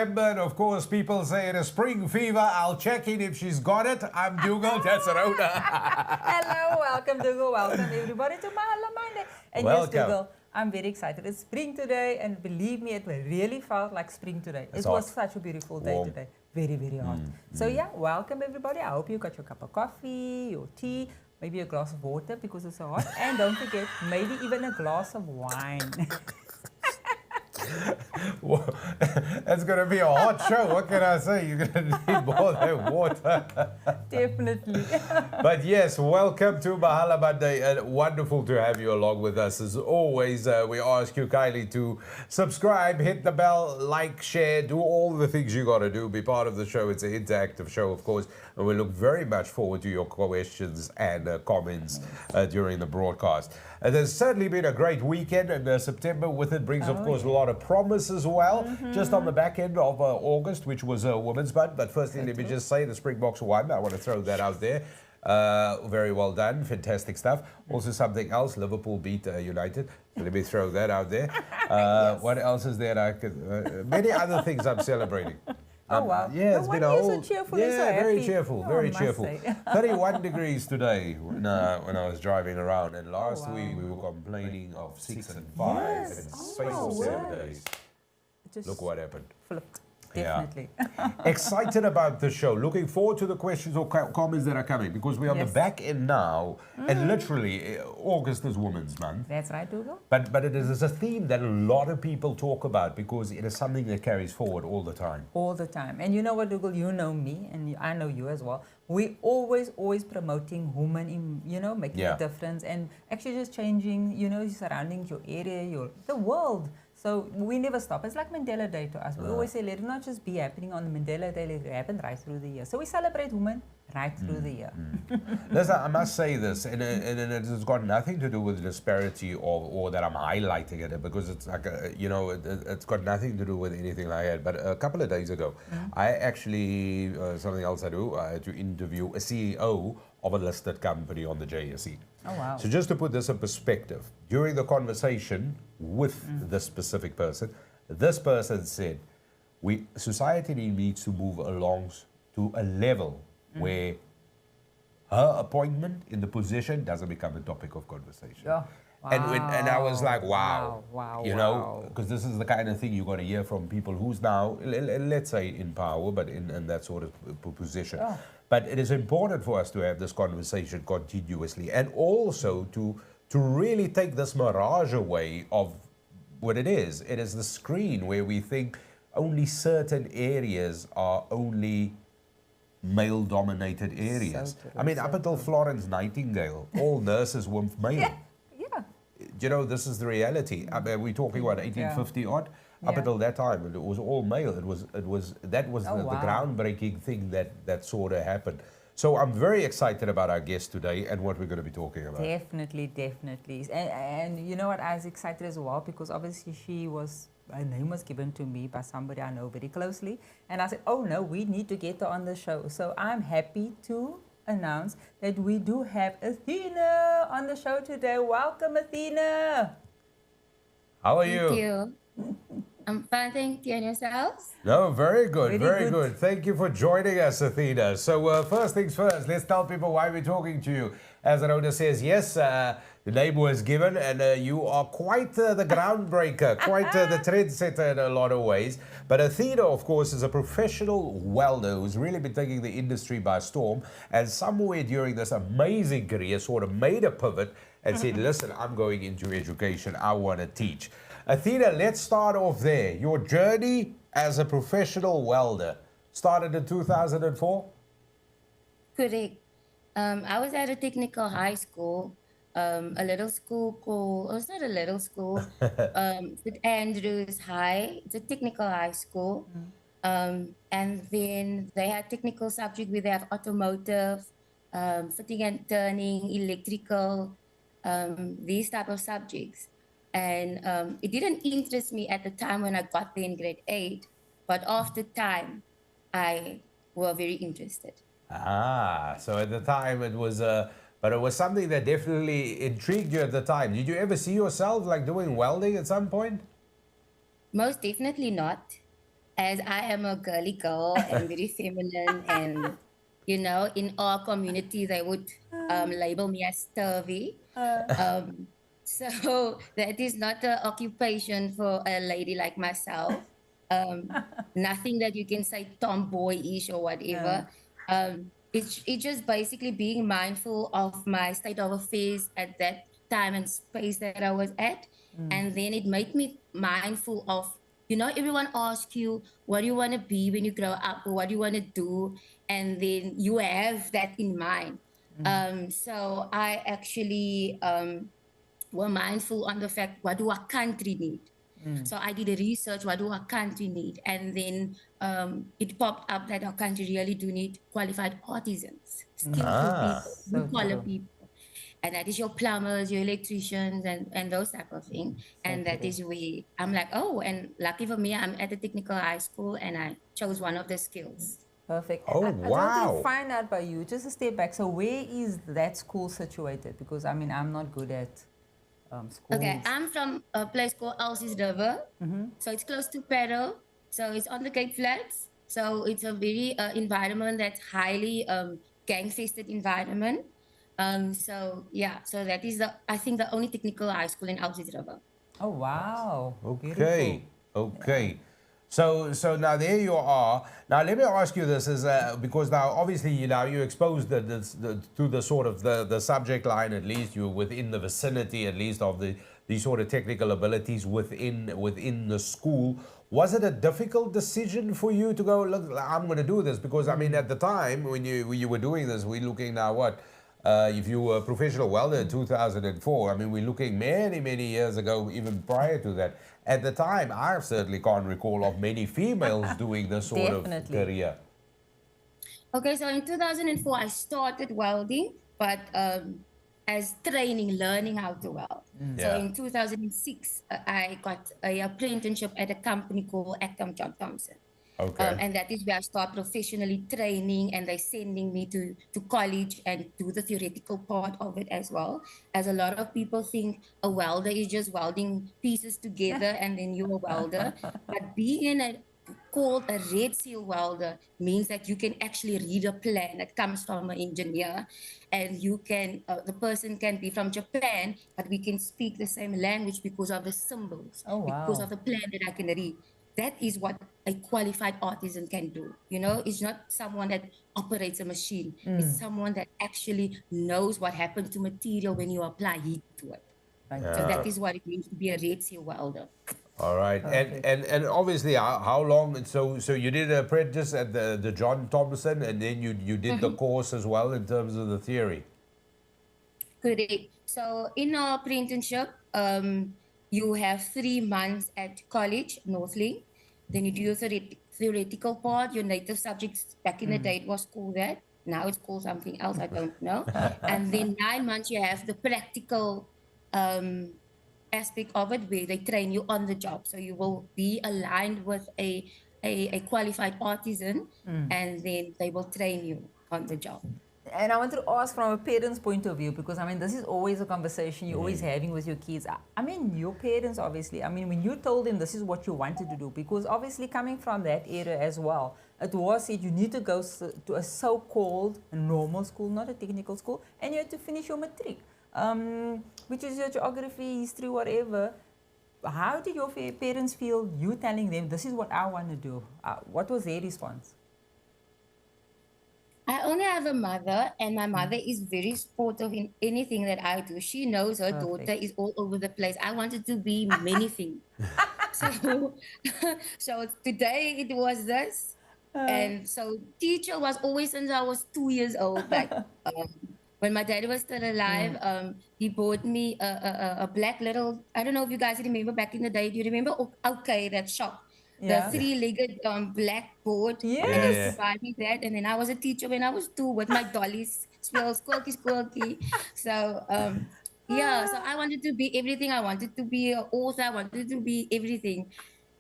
And of course, people say it is spring fever. I'll check in if she's got it. I'm Dugald. That's Rhoda. Hello, welcome Dugald. Welcome everybody to Mahala Monday. And Welcome. yes, Dugald, I'm very excited. It's spring today, and believe me, it really felt like spring today. It's it was hot. such a beautiful day Warm. today. Very, very hot. So yeah, welcome everybody. I hope you got your cup of coffee, your tea, maybe a glass of water because it's so hot. And don't forget, maybe even a glass of wine. Well, it's going to be a hot show. What can I say? You're going to need more than water. Definitely. But yes, welcome to Mahala Monday, and wonderful to have you along with us. As always, we ask you kindly to subscribe, hit the bell, like, share, do all the things you got to do. Be part of the show. It's an interactive show, of course, and we look very much forward to your questions and comments during the broadcast. There's certainly been a great weekend, and September with it brings, of course, a lot of promise as well. Just on the back end of August, which was a Women's Month. But firstly, let me just say the Springboks won. I want to throw that out there. Very well done. Fantastic stuff. Also something else, Liverpool beat United. So let me throw that out there. Yes. What else is there? I could, many other things I'm celebrating. Oh wow! Yeah, it's No been wonder a you're whole, so cheerful yeah, and so very happy. cheerful, Oh, very I must cheerful. say. 31 degrees today when I was driving around, and last wow. week we were complaining of 6 and 5 Yes. in the Oh, space of 7 word. days. Just Look what happened. flipped. Yeah. Definitely. Excited about the show. Looking forward to the questions or comments that are coming, because we're on the Yes. back end now, and literally August is Women's Month. That's right, Dugald. But it is a theme that a lot of people talk about because it is something that carries forward all the time. All the time. And you know what, Dugald, you know me, and I know you as well. We always promoting women in, making Yeah. a difference and actually just changing, your surroundings, your area, the world. So we never stop. It's like Mandela Day to us. We always say, let it not just be happening on the Mandela Day, let it happen right through the year. So we celebrate women right through the year. Listen, I must say this, and it has got nothing to do with disparity or that I'm highlighting it, because it's like, it's got nothing to do with anything like that. But a couple of days ago, I actually, something else I do, I had to interview a CEO of a listed company on the JSE. Oh, wow. So just to put this in perspective, during the conversation with this specific person, this person said, society needs to move along to a level where her appointment in the position doesn't become a topic of conversation. Oh, And I was like, wow, wow, you know, because this is the kind of thing you're going to hear from people who's now, let's say, in power, but in that sort of position. Oh. But it is important for us to have this conversation continuously, and also to really take this mirage away of what it is. It is the screen where we think only certain areas are only male-dominated areas. true, I mean, up until Florence Nightingale, all nurses were male. Yeah. You know, this is the reality. I mean, we're talking what, 1850 odd. Up Yeah. until that time, it was all male. That was Oh, the wow. groundbreaking thing that sort of happened. So I'm very excited about our guest today and what we're going to be talking about. Definitely. And you know what, I was excited as well because obviously her name was given to me by somebody I know very closely. And I said, oh no, we need to get her on the show. So I'm happy to announce that we do have Athina on the show today. Welcome, Athina. How are Thank you. I'm fine, thank you. And yourselves? No, very good, Very very good. good. Thank you for joining us, Athina. So first things first, let's tell people why we're talking to you. As Rhoda says, yes, the name was given, and you are quite the groundbreaker, quite the trendsetter in a lot of ways. But Athina, of course, is a professional welder who's really been taking the industry by storm, and somewhere during this amazing career sort of made a pivot and said, listen, I'm going into education, I want to teach. Athina, let's start off there. Your journey as a professional welder started in 2004? Correct. I was at a technical high school, a little school called, it's not a little school, St. Andrews High. It's a technical high school. And then they had technical subject where they have automotive, fitting and turning, electrical, these type of subjects. And it didn't interest me at the time when I got there in grade 8, but after time, I were very interested. So at the time it was, but it was something that definitely intrigued you at the time. Did you ever see yourself like doing welding at some point? Most definitely not. as I am a girly girl and very feminine, and in our community they would label me as sturvy. Um, so that is not an occupation for a lady like myself. Um, Nothing that you can say tomboyish or Uh, whatever. It's just basically being mindful of my state of affairs at that time and space that I was at. And then it made me mindful of, everyone asks you, what do you want to be when you grow up, or what do you want to do? And then you have that in mind. So I actually were mindful on the fact, what do our country need? So I did a research, what do our country need? And then it popped up that our country really do need qualified artisans, skillful Ah, people, blue so collar true. people. And that is your plumbers, your electricians, and those type of thing. So And that true. is where I'm like, oh, and lucky for me, I'm at a technical high school and I chose one of the skills. Perfect. oh, I just want to wow. find out by you, just a step back. So where is that school situated? Because I mean, I'm not good at Okay, schools. I'm from a place called Elsie's River. So it's close to Peru. So it's on the Cape Flats. So it's a very environment that's highly gang-fested environment. So yeah, so that is I think the only technical high school in Elsie's River. Oh, wow. Beautiful. Okay, okay. So now there you are. Now let me ask you this, is because now obviously you exposed to the sort of the subject line, at least you're within the vicinity at least of the sort of technical abilities within the school. Was it a difficult decision for you to go, look, I'm going to do this? Because I mean, at the time when you were doing this, we're looking now what. If you were a professional welder in 2004, I mean, we're looking many, many years ago, even prior to that. At the time, I certainly can't recall of many females doing this sort of Definitely. career. Okay, so in 2004, I started welding, but as training, learning how to weld. So Yeah. in 2006, I got a apprenticeship at a company called Acton John Thompson. Okay. And that is where I start professionally training, and they're sending me to college and do the theoretical part of it as well. As a lot of people think a welder is just welding pieces together and then you're a welder. But being called a red seal welder means that you can actually read a plan that comes from an engineer, and the person can be from Japan, but we can speak the same language because of the symbols, Oh, because wow. of the plan that I can read. That is what a qualified artisan can do. It's not someone that operates a machine. It's someone that actually knows what happens to material when you apply heat to it. Right. So that is what it means to be a red seal welder. All right. Perfect. And obviously, how long? So you did an apprentice at the John Thompson, and then you did the course as well in terms of the theory. Correct. So in our apprenticeship, you have 3 months at college, Northlink. Then you do your theoretical part, your native subjects. Back in the day, it was called that. Now it's called something else, I don't know. And then 9 months, you have the practical aspect of it, where they train you on the job. So you will be aligned with a qualified artisan, and then they will train you on the job. And I want to ask from a parent's point of view, because I mean, this is always a conversation you're always having with your kids. I mean, your parents, obviously, I mean, when you told them this is what you wanted to do, because obviously coming from that era as well, it was said you need to go to a so-called normal school, not a technical school, and you had to finish your matric, which is your geography, history, whatever. How did your parents feel you telling them this is what I want to do? What was their response? I only have a mother, and my mother is very supportive in anything that I do. She knows her daughter Perfect. is all over the place. I wanted to be many things. So, so today it was this. And so teacher was always since I was 2 years old. Like when my daddy was still alive, he bought me a black little, I don't know if you guys remember back in the day. Do you remember Okay, that shop? The Yeah. three-legged black board, and he used to Yes. buy me that. And then I was a teacher when I was 2 with my dollies, spell squirky, squirky. So yeah, so I wanted to be everything. I wanted to be an author. I wanted to be everything.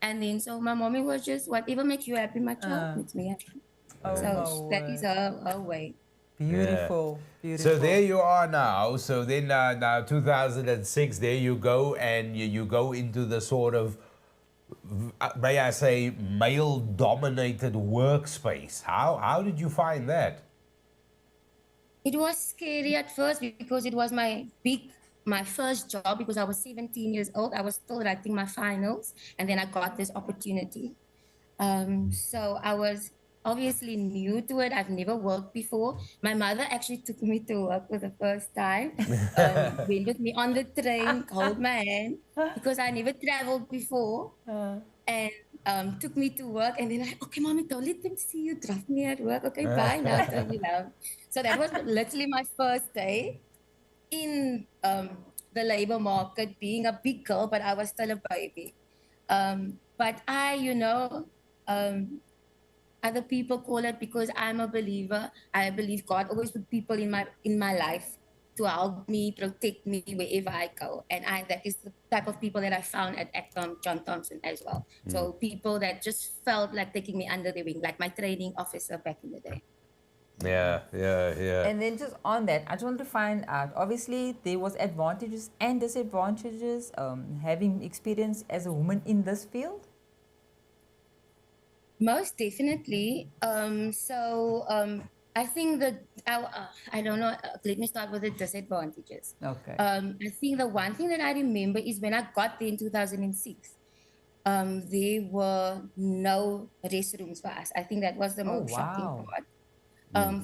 And then so my mommy was just, whatever makes you happy, my child, makes me happy. Oh, So my that is word. her way. Beautiful, beautiful. So there you are now. So then now 2006, there you go, and you go into the sort of may I say, male-dominated workspace. How did you find that? It was scary at first because it was my first job because I was 17 years old. I was still writing my finals, and then I got this opportunity. So I was obviously new to it. I've never worked before. My mother actually took me to work for the first time. Went with me on the train, hold my hand because I never traveled before, and took me to work. And then like, okay, mommy, don't let them see you. Drop me at work. Okay, bye now, turn you down. So that was literally my first day in the labor market, being a big girl, but I was still a baby. But um, other people call it because I'm a believer. I believe God always put people in my life to help me, protect me wherever I go. And that is the type of people that I found at John Thompson as well. So people that just felt like taking me under their wing, like my training officer back in the day. Yeah, yeah, yeah. And then just on that, I just wanted to find out. Obviously, there was advantages and disadvantages having experience as a woman in this field. Most definitely. I think that I don't know. Let me start with the disadvantages. Okay. I think the one thing that I remember is when I got there in 2006. There were no restrooms for us. I think that was the Oh most shocking wow. part.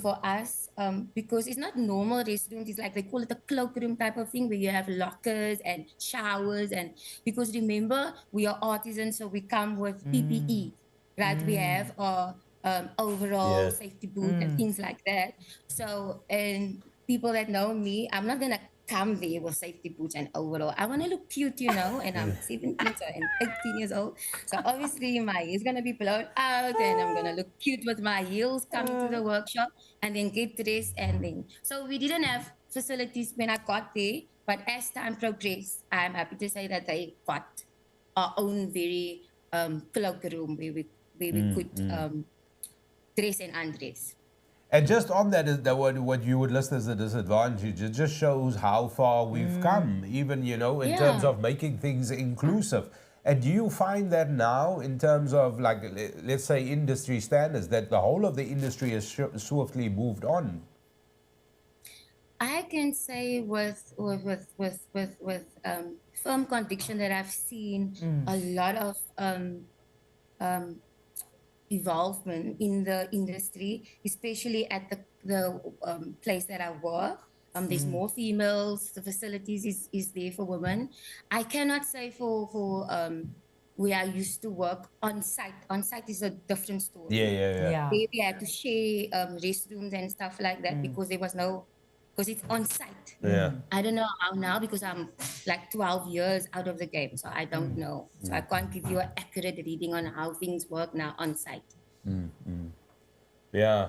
For us, because it's not normal restrooms. It's like they call it a cloakroom type of thing where you have lockers and showers. And because remember, we are artisans, so we come with PPE, right? We have our overall Yes. safety boots and things like that. So, and people that know me, I'm not gonna come there with safety boots and overall. I want to look cute, and I'm 17 and 18 years old. So obviously my hair is gonna be blown out and I'm gonna look cute with my heels coming to the workshop and then get dressed and then. So we didn't have facilities when I got there, but as time progressed, I'm happy to say that they got our own very cloakroom where we could dress and undress. And just on that, is that what you would list as a disadvantage? It just shows how far we've come, even in terms Yeah. of making things inclusive. And do you find that now, in terms of like, let's say, industry standards, that the whole of the industry has swiftly moved on? I can say with firm conviction that I've seen a lot of um, involvement in the industry, especially at the place that I work. There's more females. The facilities is there for women. I cannot say for where I used to work on site. On site is a different Yeah, story. yeah, yeah. Yeah. There we had to share restrooms and stuff like that because there was no because it's on site. Yeah. I don't know how now because I'm like 12 years out of the game, so I don't know. So I can't give you an accurate reading on how things work now on site. Yeah.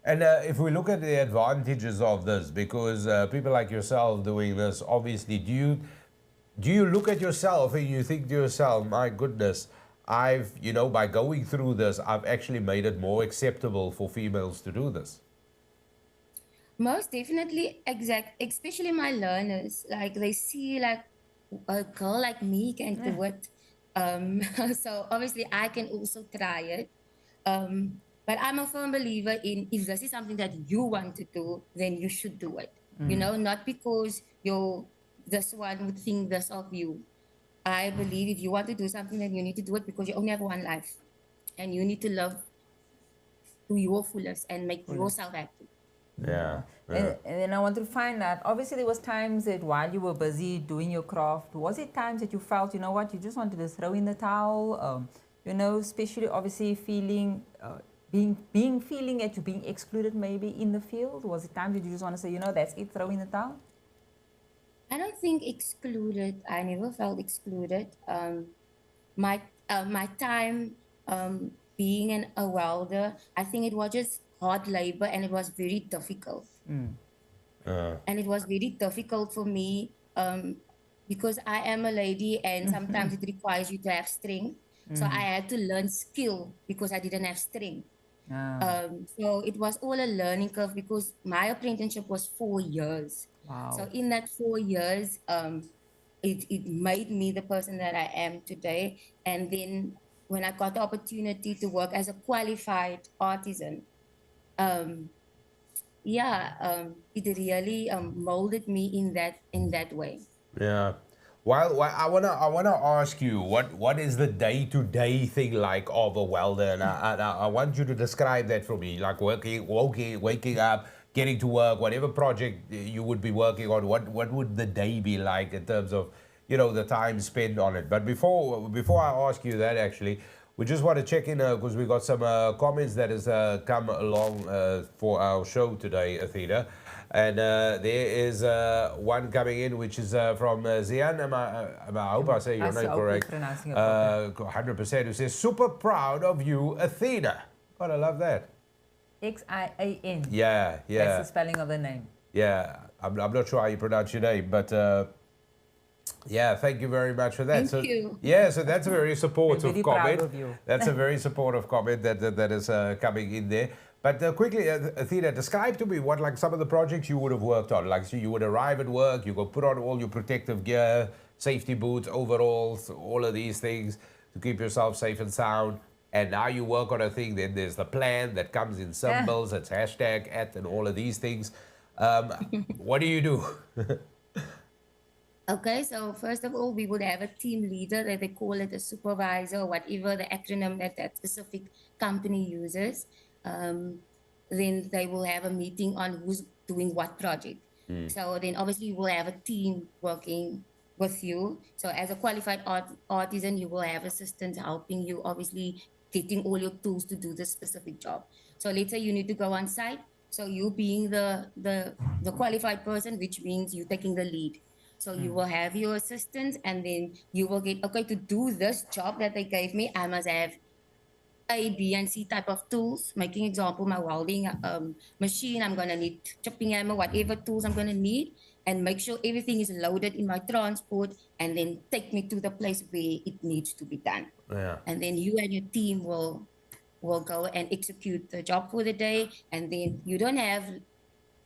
And if we look at the advantages of this, because people like yourself doing this, obviously, do you look at yourself and you think to yourself, my goodness, by going through this, I've actually made it more acceptable for females to do this? Most definitely, especially my learners, like they see like a girl like me can do it. So obviously I can also try it. But I'm a firm believer in if this is something that you want to do, then you should do it. Not because this one would think this of you. I believe if you want to do something, then you need to do it because you only have one life, and you need to live to your fullest and make yourself happy. Yeah. And then I want to find out, obviously there was times that while you were busy doing your craft, was it times that you felt, you know what, you just wanted to throw in the towel? Especially obviously feeling, feeling that you're being excluded maybe in the field? Was it times that you just want to say, that's it, throw in the towel? I don't think excluded. I never felt excluded. My time being a welder, I think it was just hard labor and it was very difficult. And it was very difficult for me because I am a lady and sometimes it requires you to have strength. So I had to learn skill because I didn't have strength. So it was all a learning curve because my apprenticeship was 4 years. Wow. So in that 4 years, it made me the person that I am today. And then when I got the opportunity to work as a qualified artisan, um, it really molded me in that way. Yeah. While I wanna ask you what is the day-to-day thing like of a welder, and I want you to describe that for me, like waking up, getting to work, whatever project you would be working on. What would the day be like in terms of the time spent on it? But before I ask you that, actually, we just want to check in because we got some comments that has come along for our show today, Athena. And there is one coming in, which is from Zian. I hope I say your name correct. Pronouncing it properly. 100%. Who says, super proud of you, Athena. God, I love that. Xian. Yeah, yeah. That's the spelling of the name. Yeah, I'm not sure how you pronounce your name, but yeah, thank you very much for that. Thank you. Yeah, so that's a very supportive We're really comment. proud of you. That's a very supportive comment that is coming in there. But quickly, Athena, describe to me what like some of the projects you would have worked on. Like, so you would arrive at work, you go put on all your protective gear, safety boots, overalls, all of these things to keep yourself safe and sound. And now you work on a thing, then there's the plan that comes in symbols, it's hashtag, at, and all of these things. What do you do? Okay, so first of all, we would have a team leader that they call it a supervisor, whatever the acronym that that specific company uses. Then they will have a meeting on who's doing what project. So then obviously you will have a team working with you. So as a qualified artisan, you will have assistants helping you, obviously getting all your tools to do this specific job. So let's say you need to go on site. So you being the qualified person, which means you taking the lead. So you will have your assistants, and then you will get, okay, to do this job that they gave me, I must have A, B, and C type of tools. Making example, my welding machine, I'm gonna need chipping hammer, whatever tools I'm gonna need, and make sure everything is loaded in my transport, and then take me to the place where it needs to be done. Yeah. And then you and your team will go and execute the job for the day, and then you don't have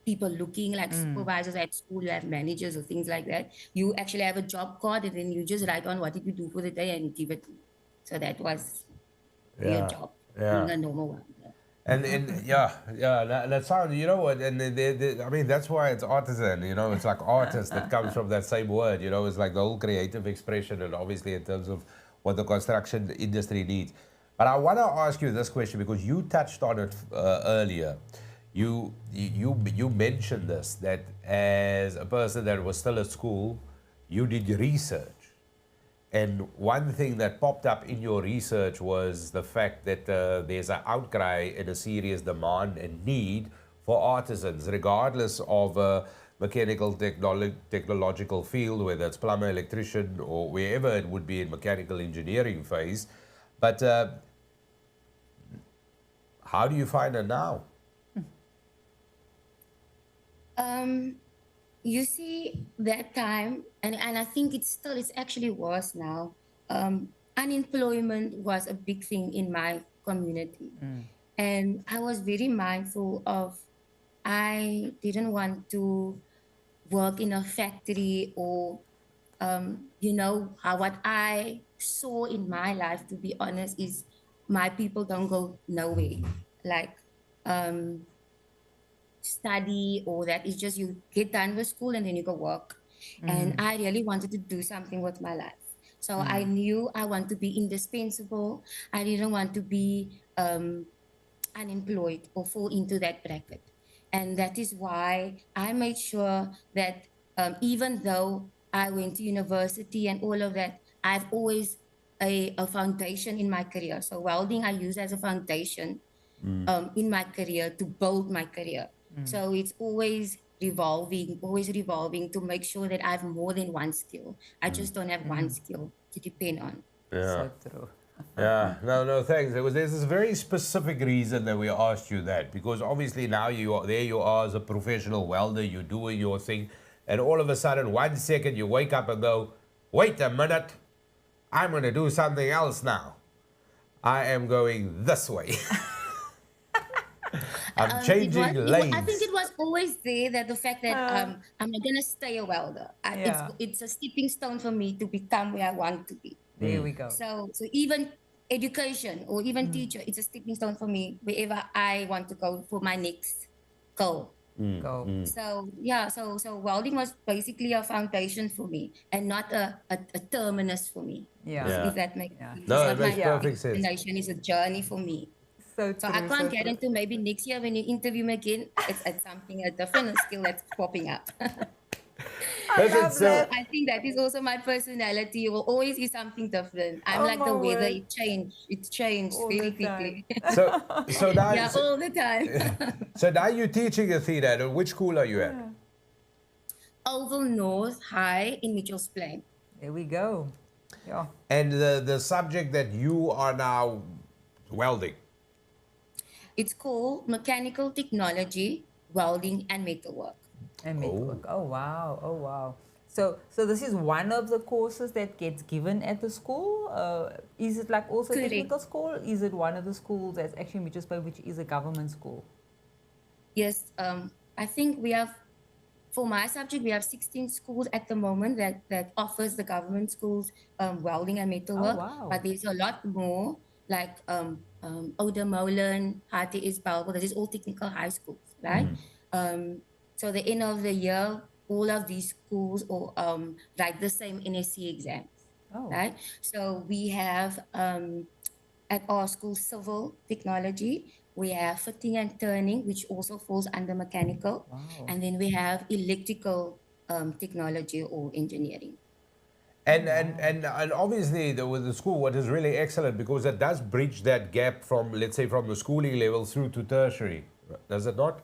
people looking like supervisors at school, you have managers or things like that. You actually have a job card, and then you just write on what did you do for the day and give it. So that was your job, being a normal one. And that sounds, you know what, and I mean, that's why it's artisan, it's like artist that comes from that same word, it's like the whole creative expression, and obviously in terms of what the construction industry needs. But I want to ask you this question because you touched on it earlier. You mentioned this, that as a person that was still at school, you did research. And one thing that popped up in your research was the fact that there's an outcry and a serious demand and need for artisans, regardless of mechanical technological field, whether it's plumber, electrician, or wherever it would be in mechanical engineering phase. But how do you find it now? You see, that time, and I think it's actually worse now. Unemployment was a big thing in my community. And I was very mindful of, I didn't want to work in a factory or, what I saw in my life, to be honest, is my people don't go nowhere. Like, study, or that is just you get done with school and then you go work. And I really wanted to do something with my life. So I knew I want to be indispensable. I didn't want to be unemployed or fall into that bracket. And that is why I made sure that even though I went to university and all of that, I've always a foundation in my career. So welding I use as a foundation in my career to build my career. So it's always revolving to make sure that I have more than one skill. I just don't have one skill to depend on. Yeah. So true. Yeah, no, thanks. There's this very specific reason that we asked you that, because obviously now you are as a professional welder, you're doing your thing, and all of a sudden, 1 second you wake up and go, wait a minute, I'm going to do something else now. I am going this way. I'm It was. changing I think lanes. it was always there that the fact that Uh, I'm not gonna stay a welder. yeah, It's a stepping stone for me to become where I want to be. there we go. So even education or even teacher, it's a stepping stone for me wherever I want to go for my next goal. Go. So yeah, so welding was basically a foundation for me and not a terminus for me. Yeah. Yeah. If that makes Yeah. sense. It's No, it not makes my Yeah. perfect sense. destination, it's a journey for me. So So I true. can't So get true. into maybe next year when you interview me again, it's something, a different skill that's popping up. Listen, love so that. I think that is also my personality. It will always be something different. I'm Oh like my the weather, word. it changed All very the time. quickly. so now Yeah, all the time. so now you're teaching Athena. Which school are you at? Oval North High in Mitchell's Plain. There we go. Yeah. And the subject that you are now welding. It's called Mechanical Technology, Welding and Metalwork. And metalwork. Oh wow. Oh wow. So this is one of the courses that gets given at the school. Is it like also Correct. technical school? Is it one of the schools that's actually Mitchells Plain, which is a government school? Yes, I think we have, for my subject, we have 16 schools at the moment that offers the government schools welding and metalwork. wow. But there's a lot more, like Oudtshoorn, Harte is Balbo. That is all technical high schools, right? So the end of the year, all of these schools or write the same NSC exams, Oh. right? So we have at our school civil technology. We have fitting and turning, which also falls under mechanical. Wow. And then we have electrical technology or engineering. And obviously with the school, what is really excellent, because it does bridge that gap from, let's say, from the schooling level through to tertiary, does it not?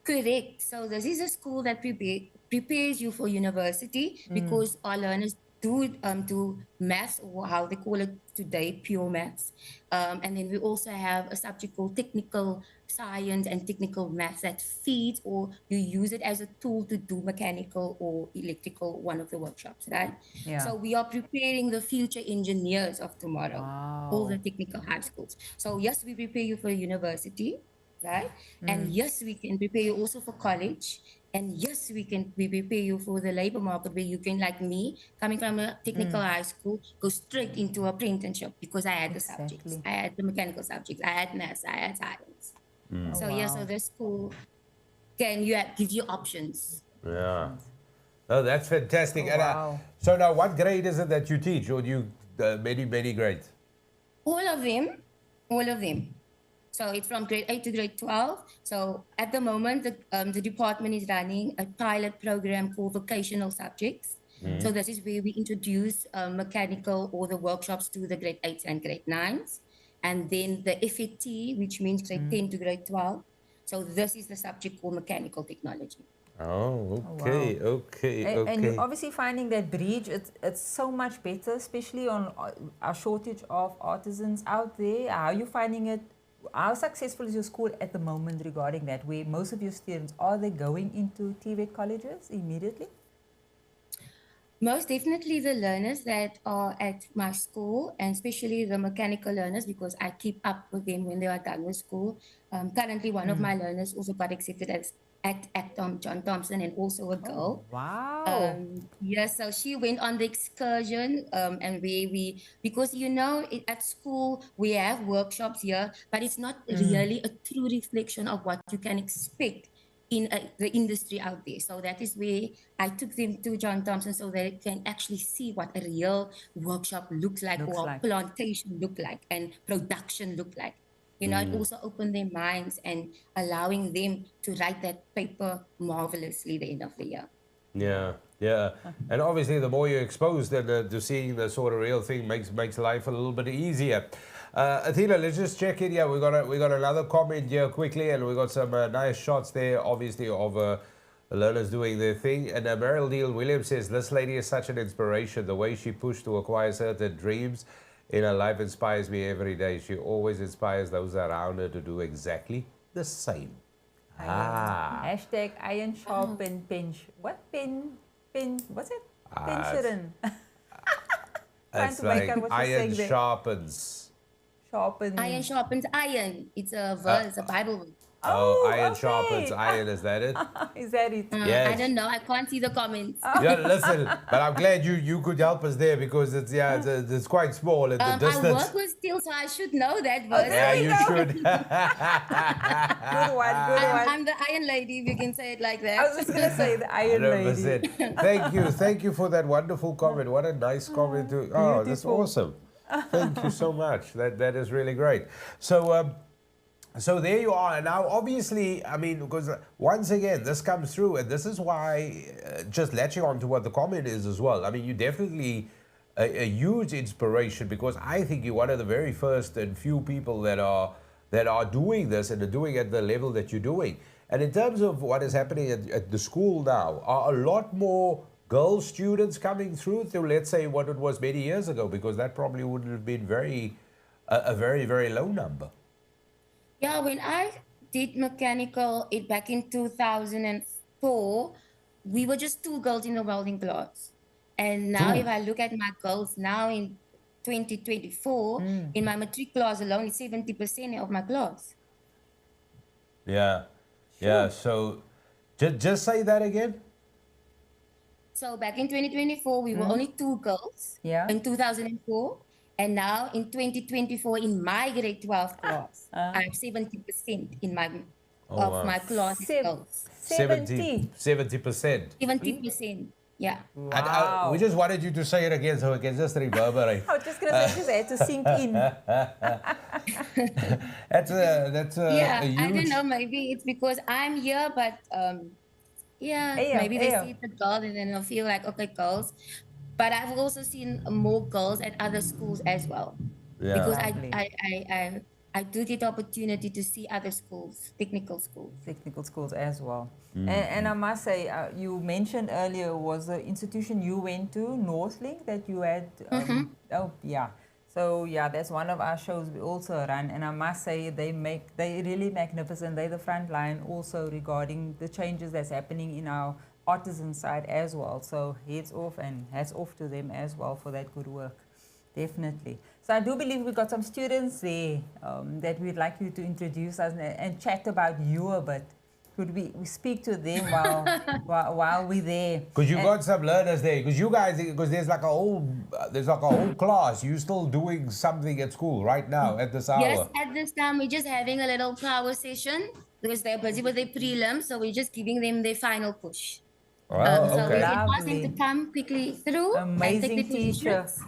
Correct. So this is a school that prepares you for university because our learners do maths, or how they call it today, pure maths. And then we also have a subject called technical science and technical maths that feeds, or you use it as a tool to do mechanical or electrical, one of the workshops, right? Yeah. So we are preparing the future engineers of tomorrow, all the Wow. technical high schools. So yes, we prepare you for university, right? And yes, we can prepare you also for college. And yes, we prepare you for the labor market, where you can, like me, coming from a technical high school, go straight into apprenticeship because I had the subjects. Exactly. I had the mechanical subjects. I had maths. I had science. Oh, So wow. yeah, so this school gives you options. Yeah. Oh, that's fantastic. Oh, And, wow. so now, what grade is it that you teach, or do you many grades? All of them. So it's from grade 8 to grade 12. So at the moment, the department is running a pilot program called vocational subjects. So this is where we introduce mechanical or the workshops to the grade 8s and grade 9s. And then the FET, which means grade 10 to grade 12. So this is the subject called mechanical technology. Oh, okay, wow. okay, And, okay. and you're obviously finding that bridge, it's so much better, especially on our shortage of artisans out there. How are you finding it? How successful is your school at the moment regarding that, where most of your students, are they going into TVET colleges immediately? Most definitely the learners that are at my school, and especially the mechanical learners, because I keep up with them when they are done with school. Currently, one of my learners also got accepted at John Thompson, and also a girl. Wow. Yes, so she went on the excursion, and because at school we have workshops here, but it's not really a true reflection of what you can expect in the industry out there. So that is where I took them to John Thompson, so they can actually see what a real workshop looks like, or a plantation look like, and production look like. It also opened their minds and allowing them to write that paper marvelously the end of the year. Yeah, yeah. And obviously, the more you're exposed to seeing the sort of real thing makes life a little bit easier. Athena, let's just check in here. We got another comment here quickly, and we got some nice shots there, obviously, of the learners doing their thing. And Meryl Deal Williams says, "This lady is such an inspiration. The way she pushed to acquire certain dreams in her life inspires me every day. She always inspires those around her to do exactly the same." Hashtag iron sharpen pinch. What pin? What's it? Pincherin. Trying It's to make like out what you're iron saying there. sharpens. Sharpen. Iron sharpens iron. It's a verse, a Bible verse. Oh, iron okay. sharpens iron, is that it? Is that it? I Yes. don't know. I can't see the comments. Yeah, listen, but I'm glad you could help us there because it's quite small at the I distance. work with steel, so I should know that Oh, verse. Yeah, there we you go. should. Good one, good one. I'm the iron lady, if you can say it like I was that. just going to say the Iron Lady. 100%. Thank you for that wonderful comment. What a nice comment to. Oh, that's Beautiful. awesome. Thank you so much. That is really great. So there you are. And now, obviously, I mean, because once again, this comes through, and this is why, just latching on to what the comment is as well. I mean, you definitely a huge inspiration because I think you're one of the very first and few people that are doing this and are doing it at the level that you're doing. And in terms of what is happening at the school now, are a lot more girl students coming through to, let's say, what it was many years ago? Because that probably would have been a very, very low number. Yeah, when I did mechanical back in 2004, we were just 2 girls in the welding class. And now, if I look at my girls now in 2024, in my matric class alone, it's 70% of my class. Yeah. Yeah. So just say that again. So back in 2024, we were only 2 girls Yeah. in 2004. And now in 2024, in my grade 12 class, I have 70% in my wow. my class is girls. 70. 70%. 70%. Yeah. Wow. We just wanted you to say it again so it can just reverberate. I was just going to say, just had to sink in. That's Yeah, a huge. I don't know. Maybe it's because I'm here, but yeah, Ayo, maybe they ayo. see the girl and then they'll feel like, okay, girls. But I've also seen more girls at other schools as well. Yeah. Because Lovely. I do get the opportunity to see other schools, technical schools. Technical schools as well. And I must say, you mentioned earlier was the institution you went to, Northlink, that you had. Oh, yeah. So yeah, that's one of our shows we also run, and I must say they really magnificent. They're the front line also regarding the changes that's happening in our artisan side as well. So heads off and hats off to them as well for that good work. Definitely. So I do believe we've got some students there that we'd like you to introduce us and chat about you a bit. Could we speak to them while we're there? Because you got some learners there. Because you guys, because there's like a whole class. You still doing something at school right now at this hour. Yes, at this time we're just having a little power session because they're busy with their prelims, so we're just giving them their final push. Oh, So okay. we're asking Lovely. to come quickly through Amazing and take the teacher. positions.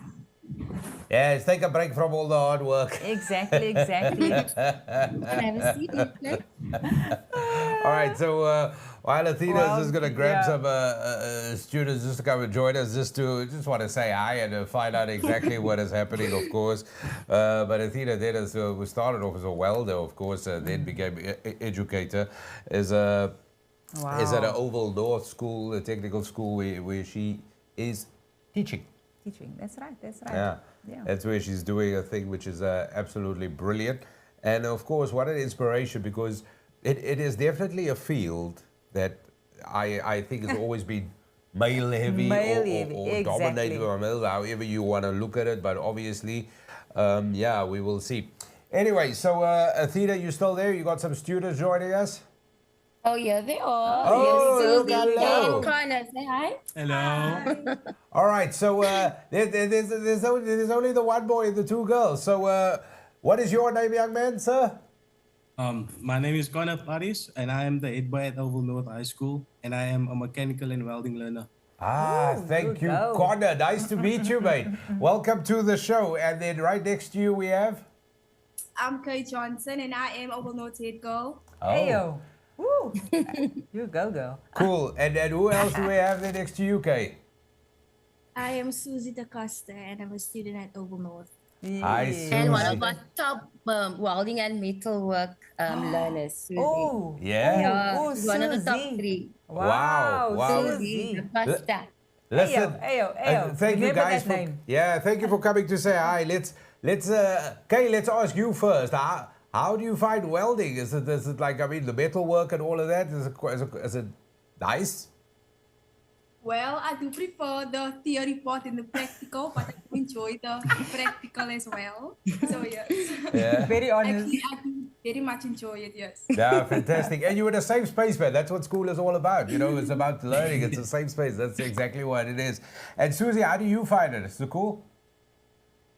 Yes, take a break from all the hard work. Exactly. And have a seat. All right, so while Athena is just going to grab yeah. some students just to come and join us, just want to say hi and find out exactly what is happening, of course. But Athina Dennis, who started off as a welder, of course, then became educator, is at an Oval North school, a technical school where she is teaching. That's right. Yeah. That's where she's doing a thing which is absolutely brilliant. And of course, what an inspiration, because it is definitely a field that I think has always been male heavy or dominated by males, however you want to look at it. But obviously, yeah, we will see. Anyway, so Athena, you still there? You got some students joining us? Oh, yeah, they are. Oh, yes, look, hello. Connor, say hi. Hello. All right, so there's only the one boy and the 2 girls. So what is your name, young man, sir? My name is Connor Paris, and I am the head boy at Oval North High School, and I am a mechanical and welding learner. Thank you, go. Connor. Nice to meet you, mate. Welcome to the show. And then right next to you we have... I'm Kay Johnson, and I am Oval North head girl. Hey, yo. Woo. You go, girl. Cool. And then who else do we have there next to you, Kay? I am Susie DaCosta, and I'm a student at Oval North. Hi, Yeah. And one Susie. of our top welding and metalwork learners, Susie. Oh. Yeah? Yeah, Oh, she's one of the top Susie. 3. Wow. Susie, Susie. DaCosta. Listen. Ayo. Thank you Remember guys that name. thank you for coming to say hi. Kay, let's ask you first. How do you find welding? Is it like, I mean, the metal work and all of that? Is it nice? Well, I do prefer the theory part and the practical, but I do enjoy the practical as well. So yes. Yeah. Very honest. Actually, very much enjoy it, yes. Yeah, fantastic. And you're in a safe space, man. That's what school is all about. You know, it's about learning. It's a safe space. That's exactly what it is. And Susie, how do you find it? Is it cool?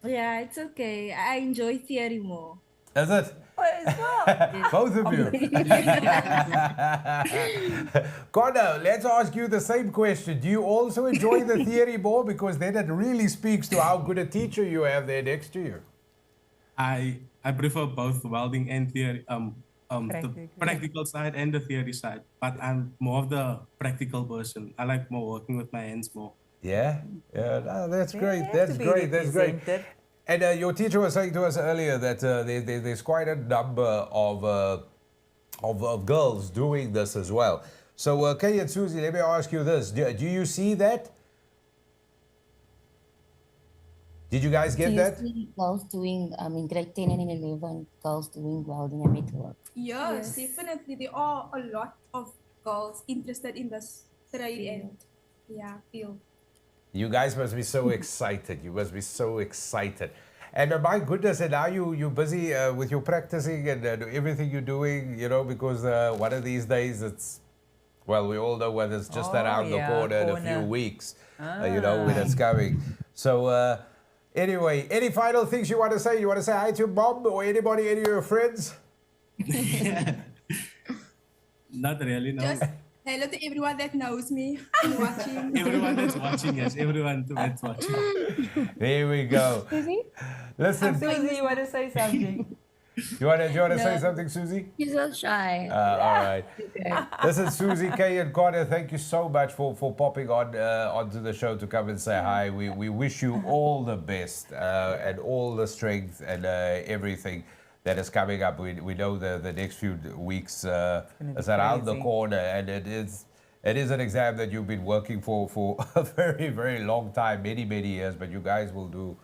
Yeah, it's okay. I enjoy theory more. Is it? Oh, as well. Both of you. Connor, let's ask you the same question. Do you also enjoy the theory more? Because then it really speaks to how good a teacher you have there next to you. I prefer both welding and theory, the Practical. practical side and the theory side. But I'm more of the practical person. I like more working with my hands more. Yeah? Yeah, no, that's They great. have That's to be great. That's great. represented. And your teacher was saying to us earlier that there's quite a number of girls doing this as well. So, Kay and Susie, let me ask you this. Do you see that? Did you guys get Do you that? see girls doing, in grade 10 and in 11, girls doing welding and metalwork? Yes, definitely. There are a lot of girls interested in this trade and field. You guys must be so excited. You must be so excited. And my goodness, and now you're busy with your practicing and everything you're doing, you know, because one of these days it's, well, we all know when it's just Oh, around the yeah, corner in a few corner. weeks, you know, when it's coming. So anyway, any final things you want to say? You want to say hi to your mom or anybody, any of your friends? Not really, no. Just hello to everyone that knows me and watching. Everyone that's watching, yes. Everyone that's watching. There we go. Listen, Susie, you want to say something? you want to say No. something, Susie? You're so shy. All right. Listen, Susie, Kay, and Connor, thank you so much for popping on onto the show to come and say hi. We wish you all the best and all the strength and everything that is coming up. We know the next few weeks be is around the crazy. corner, and it is an exam that you've been working for a very, very long time, many years, but you guys will do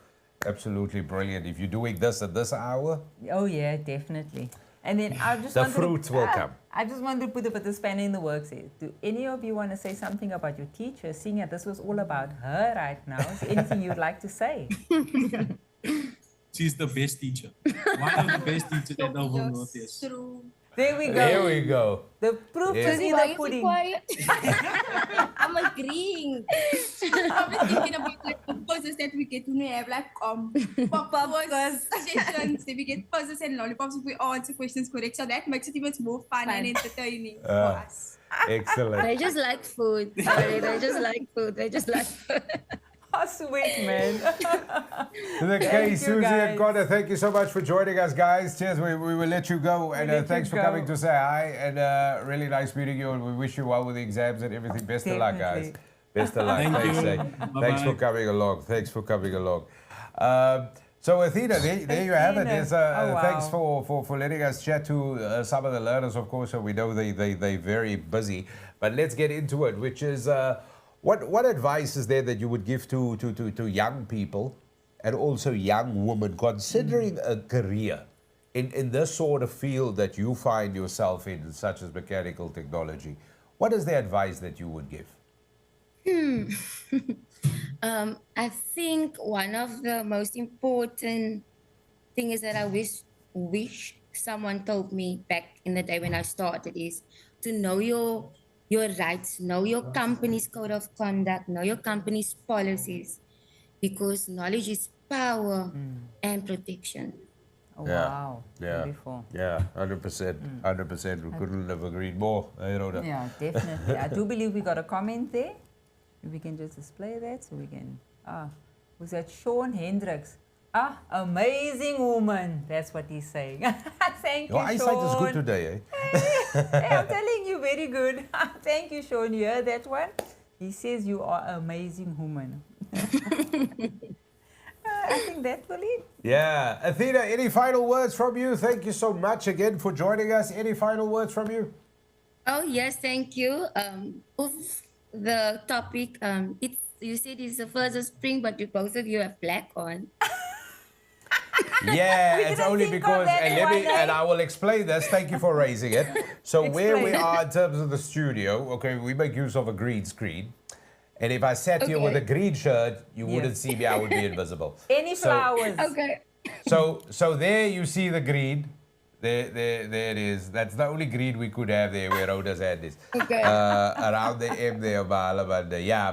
absolutely brilliant. If you're doing this at this hour, Oh yeah, definitely. And then I just The wanted fruits will come. I just wanted to put a bit of spanner in the works here. Do any of you want to say something about your teacher, seeing that this was all about her right now? Is there anything you'd like to say? She's the best teacher. One of the best teachers at Oval North, yes. True. There we go. there we go. The proof Yeah. is in Why the you so pudding. quiet? I'm agreeing. I was thinking about like the poses that we get when we have like pop sessions. Then we get poses and lollipops if we answer questions correct. So that makes it even more fun and entertaining for us. Excellent. They just like food. Sorry, they just like food. They just like food. Oh, sweet, man. Okay, you, Susie guys. and Connor, thank you so much for joining us, guys. Cheers. We will let you go. And let you thanks for go. coming to say hi. And really nice meeting you. And we wish you well with the exams and everything. Best of luck, guys. Definitely. Best of luck. Thank Thanks, you. eh? Bye-bye. Thanks for coming along. Thanks for coming along. So, Athena, there you have it. Athena. There's, Oh, wow. Thanks for letting us chat to some of the learners, of course. So we know they're very busy. But let's get into it, which is... What advice is there that you would give to young people and also young women considering a career in this sort of field that you find yourself in, such as mechanical technology? What is the advice that you would give? I think one of the most important things that I wish someone told me back in the day when I started is to know your rights, know your company's code of conduct, know your company's policies, because knowledge is power and protection. Oh, Yeah. wow. Yeah. Beautiful. Yeah, 100%. 100%. We couldn't have agreed more. Rhoda. Yeah, definitely. I do believe we got a comment there. We can just display that so we can. Who's that? Sean Hendricks. Amazing woman. That's what he's saying. Thank you, Your eyesight is good Sean. today, eh? Hey, I'm telling you, very good. Thank you, Sean. You heard that one? He says you are amazing woman. I think that will it. Yeah. Athena, any final words from you? Thank you so much again for joining us. Any final words from you? Oh yes, thank you. Of the topic, you said it's the first of spring, but both of you have black on. Yeah, We it's didn't only think of because, that one, eh? and I will explain this. Thank you for raising it. So where we Explain. are in terms of the studio, okay, we make use of a green screen. And if I sat here with a Okay. green shirt, you wouldn't Yes. see me. I would be invisible. Any So- flowers? Okay. So there you see the green. There it is. That's the only green we could have there where Rhoda's hand is. Okay. Around the M there, Mahala,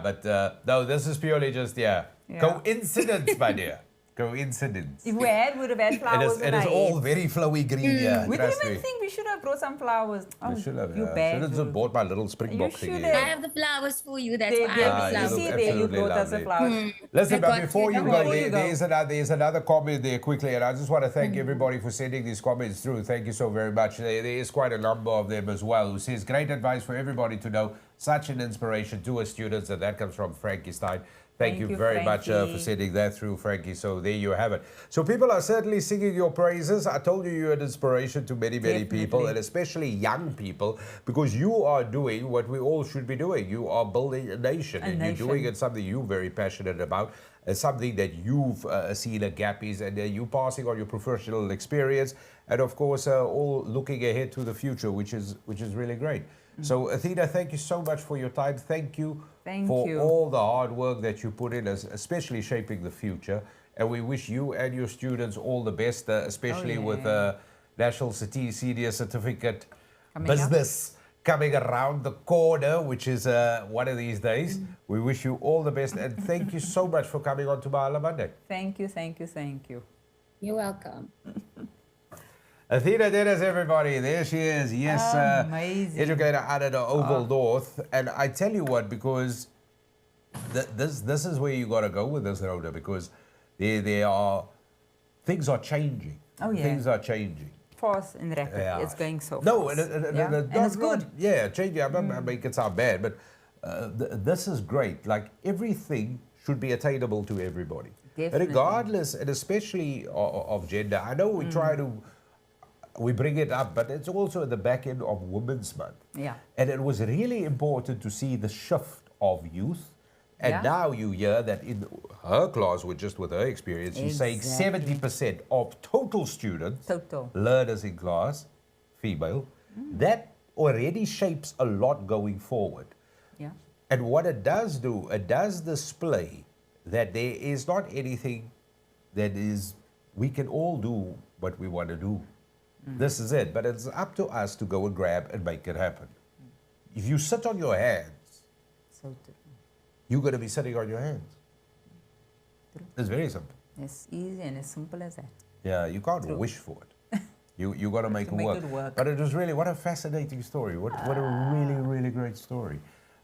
but no, this is purely just, Yeah. coincidence, my dear. Coincidence. If we had, would have had flowers. It is all very flowy green here. We Trust didn't me. even think we should have brought some flowers. Oh, We should have. you Yeah. bad. Should have just Ruth. bought my little springbok You thing should here. I have the flowers for you. That's There, why I there, have you flowers. see look there, you absolutely brought us the lovely. flowers. Listen, I but got before you. you Before go, you go. there's another comment there quickly, and I just want to thank everybody for sending these comments through. Thank you so very much. There is quite a number of them as well, who says, great advice for everybody to know, such an inspiration to our students, and that comes from Frankie Stein. Thank you very much for Frankie. sending that through, Frankie. So there you have it. So people are certainly singing your praises. I told you you're an inspiration to many, many people, Definitely. and especially young people, because you are doing what we all should be doing. You are building a nation, and you're doing it something you're very passionate about, something that you've seen a gap is, and you passing on your professional experience, and of course, all looking ahead to the future, which is really great. So, Athina, thank you so much for your time. Thank you for you. all the hard work that you put in, especially shaping the future. And we wish you and your students all the best, especially with National Senior Certificate Coming up. Business coming around the corner, which is one of these days. We wish you all the best, and thank you so much for coming on to Mahala Monday. Thank you, thank you, thank you. You're welcome. Athina Dennis, everybody, there she is. Yes, Amazing. educator out of the Oval North. And I tell you what, because this is where you got to go with this, Rhoda, because things are changing. Oh, yeah. Things are changing. Fast and rapid. Yeah. It's going so fast. No, Yeah. and And it's good. Yeah, changing. I'm not making it sound bad, but this is great. Like, everything should be attainable to everybody. Definitely. Regardless, and especially of gender. I know we bring it up, but it's also at the back end of Women's Month. Yeah. And it was really important to see the shift of youth. And Yeah. now you hear that in her class, with her experience, she's saying Exactly. 70% of total students, Total. learners in class, female, that already shapes a lot going forward. Yeah. And what it does do, it does display that there is not anything that is, we can all do what we want to do. This is it. But it's up to us to go and grab and make it happen. If you sit on your hands, So true. you're going to be sitting on your hands. It's very simple. It's easy and as simple as that. Yeah, you can't wish for it. You got to make it make work. it work. But it was really, what a fascinating story. What a really, really great story.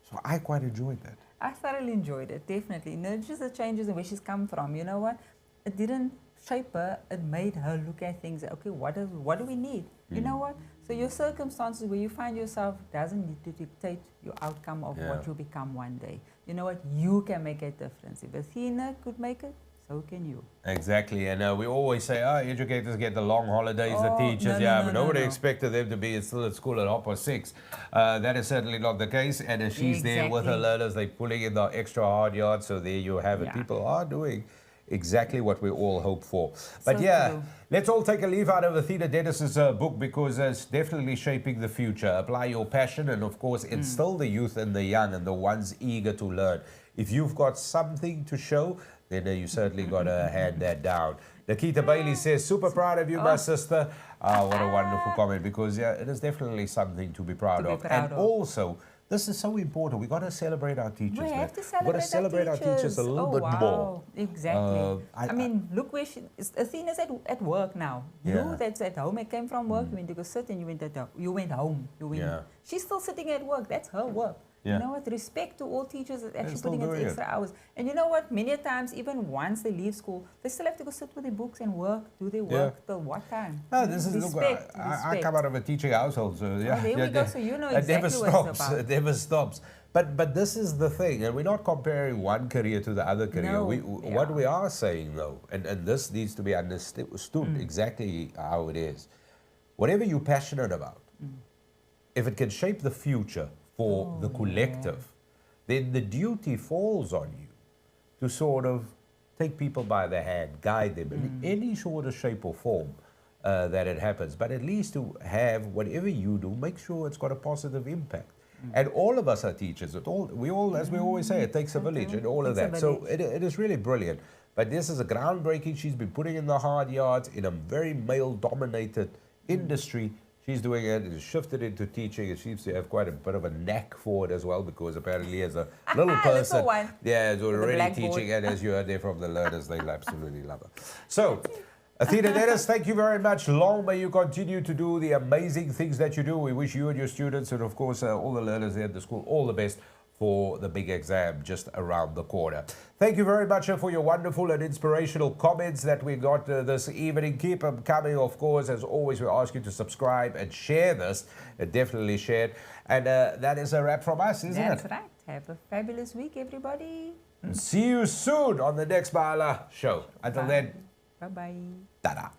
So I quite enjoyed that. I thoroughly enjoyed it, definitely. You know, just the changes and where she's come from. You know what? It didn't shape her. It made her look at things. Okay, what do we need? You know what? So your circumstances where you find yourself doesn't need to dictate your outcome of what you become one day. You know what? You can make a difference. If Athena could make it, so can you. Exactly, and we always say, educators get the long holidays, the Oh, teachers, no, but no, nobody no. expected them to be still at school at 6:30. That is certainly not the case, and if she's there with her Exactly. learners, they're pulling in the extra hard yards, so there you have it. Yeah. People are doing exactly what we all hope for. But So yeah, true. let's all take a leaf out of Athina Dennis's book, because it's definitely shaping the future. Apply your passion and, of course, instill the youth and the young and the ones eager to learn. If you've got something to show, then you certainly got to hand that down. Nikita Bailey says, super proud of you, my sister. What a wonderful comment, because it is definitely something to be proud of. And also, this is so important. We got to celebrate our teachers. We man. have to We got to celebrate our teachers a little bit more. Exactly. I I mean, look where Athena's at work now. Yeah. You that's at home. I came from work. You went to go sit and you went home. Yeah. She's still sitting at work. That's her work. Yeah. You know what? Respect to all teachers that actually still putting in doing the it. extra hours. And you know what? Many a times, even once they leave school, they still have to go sit with their books and work. Do their work till what time? No, this is respect. I come out of a teaching household, so yeah. there we go. So you know it never exactly what it's stops. about. It never stops. But this is the thing, and we're not comparing one career to the other career. No, What yeah. we are saying though, and this needs to be understood exactly how it is. Whatever you're passionate about, if it can shape the future for the collective, then the duty falls on you to sort of take people by the hand, guide them in any sort of shape or form that it happens. But at least to have whatever you do, make sure it's got a positive impact. And all of us are teachers. We all, as we always say, it takes a village and all of Takes a that. So village. it is really brilliant. But this is a groundbreaking. She's been putting in the hard yards in a very male-dominated industry. She's doing it, has shifted into teaching, and she seems to have quite a bit of a knack for it as well, because apparently as a little person, one yeah, is already blackboard. teaching, and as you heard there from the learners, they absolutely love her. So, Athina Dennis, thank you very much. Long may you continue to do the amazing things that you do. We wish you and your students, and of course all the learners there at the school, all the best for the big exam just around the corner. Thank you very much for your wonderful and inspirational comments that we got this evening. Keep them coming, of course. As always, we ask you to subscribe and share this. Definitely share it. And that is a wrap from us, isn't it? That's right. Have a fabulous week, everybody. See you soon on the next Mahala show. Until then, Bye-bye. ta-da.